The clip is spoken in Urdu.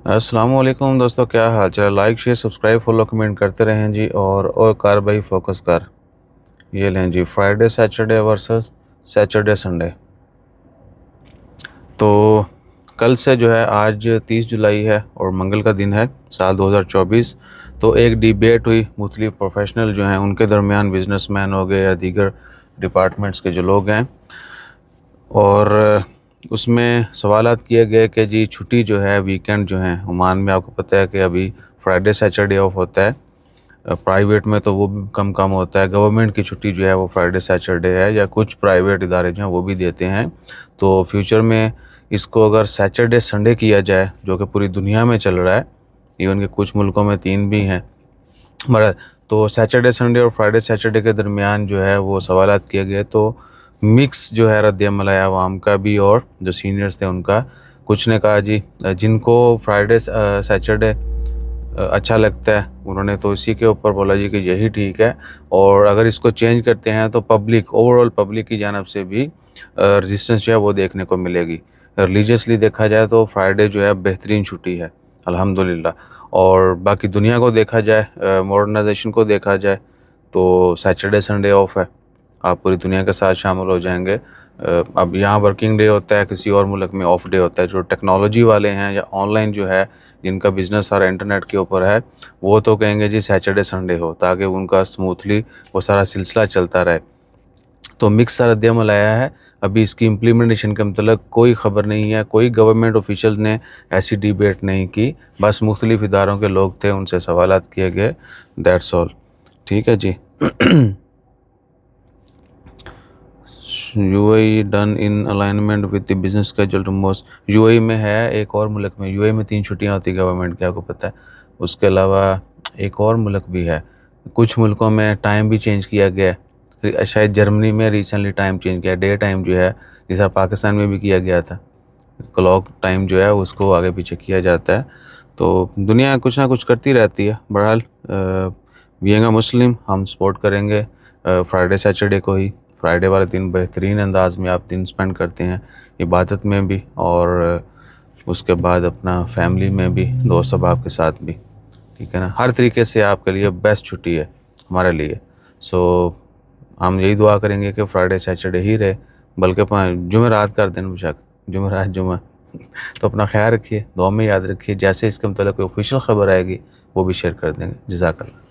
السلام علیکم دوستو، کیا حال چال؟ Like share subscribe follow comment کرتے رہیں جی۔ اور کار بھائی فوکس کر، یہ لیں جی، Friday Saturday versus Saturday Sunday. تو کل سے جو ہے، آج 30 جولائی ہے اور منگل کا دن ہے، سال 2024۔ تو ایک ڈیبیٹ ہوئی مختلف پروفیشنل جو ہیں ان کے درمیان، بزنس مین ہو گئے یا دیگر ڈپارٹمنٹس کے جو لوگ ہیں، اور اس میں سوالات کیے گئے کہ جی چھٹی جو ہے، ویکینڈ جو ہیں عمان میں، آپ کو پتہ ہے کہ ابھی فرائیڈے سیچرڈے آف ہوتا ہے، پرائیویٹ میں تو وہ بھی کم ہوتا ہے۔ گورنمنٹ کی چھٹی جو ہے وہ فرائیڈے سیچرڈے ہے، یا کچھ پرائیویٹ ادارے جو ہیں وہ بھی دیتے ہیں۔ تو فیوچر میں اس کو اگر سیچرڈے سنڈے کیا جائے، جو کہ پوری دنیا میں چل رہا ہے، ایون کہ کچھ ملکوں میں 3 بھی ہیں، تو سیچرڈے سنڈے اور فرائیڈے سیچرڈے کے درمیان جو ہے وہ سوالات کیے گئے۔ تو مکس جو ہے رد عمل ہے عوام کا بھی، اور جو سینئرز تھے ان کا۔ کچھ نے کہا جی جن کو فرائیڈے سیچرڈے اچھا لگتا ہے، انہوں نے تو اسی کے اوپر بولا جی کہ یہی ٹھیک ہے، اور اگر اس کو چینج کرتے ہیں تو اوور آل پبلک کی جانب سے بھی ریزسٹنس جو ہے وہ دیکھنے کو ملے گی۔ ریلیجیسلی دیکھا جائے تو فرائیڈے جو ہے بہترین چھٹی ہے الحمدللہ، اور باقی دنیا کو دیکھا جائے، ماڈرنائزیشن کو دیکھا جائے تو سیچرڈے سنڈے آف ہے، آپ پوری دنیا کے ساتھ شامل ہو جائیں گے۔ اب یہاں ورکنگ ڈے ہوتا ہے، کسی اور ملک میں آف ڈے ہوتا ہے۔ جو ٹیکنالوجی والے ہیں یا آن لائن جو ہے، جن کا بزنس سارا انٹرنیٹ کے اوپر ہے، وہ تو کہیں گے جی سیچرڈے سنڈے ہو، تاکہ ان کا سموتھلی وہ سارا سلسلہ چلتا رہے۔ تو مکس سا رد عمل آیا ہے۔ ابھی اس کی امپلیمنٹیشن کے متعلق کوئی خبر نہیں ہے، کوئی گورنمنٹ آفیشل نے ایسی ڈیبیٹ نہیں کی، بس مختلف اداروں کے لوگ تھے، ان سے سوالات کیے گئے، دیٹس آل۔ ٹھیک ہے جی۔ U A E done in alignment with the business schedule to most. U A E میں ہے، ایک اور ملک میں، یو اے ای میں 3 چھٹیاں ہوتی گورنمنٹ کی، آپ کو پتہ ہے۔ اس کے علاوہ ایک اور ملک بھی ہے، کچھ ملکوں میں ٹائم بھی چینج کیا گیا ہے، شاید جرمنی میں ریسنٹلی ٹائم چینج کیا، ڈے ٹائم جو ہے، جیسا پاکستان میں بھی کیا گیا تھا، کلاک ٹائم جو ہے اس کو آگے پیچھے کیا جاتا ہے۔ تو دنیا کچھ نہ کچھ کرتی رہتی ہے۔ بہرحال بینگ اے مسلم ہم سپورٹ کریں گے فرائیڈے سیچرڈے کو ہی۔ فرائیڈے والے دن بہترین انداز میں آپ دن سپینڈ کرتے ہیں، عبادت میں بھی، اور اس کے بعد اپنا فیملی میں بھی، دوست احباب کے ساتھ بھی، ٹھیک ہے نا۔ ہر طریقے سے آپ کے لیے بیسٹ چھٹی ہے ہمارے لیے۔ سو ہم یہی دعا کریں گے کہ فرائیڈے سیچرڈے ہی رہے، بلکہ جمعرات کر دن بشک، جمعرات جمعہ۔ تو اپنا خیال رکھیے، دعا میں یاد رکھیے، جیسے اس کے متعلق کوئی آفیشیل خبر آئے گی وہ بھی شیئر کر دیں گے۔ جزاک اللہ۔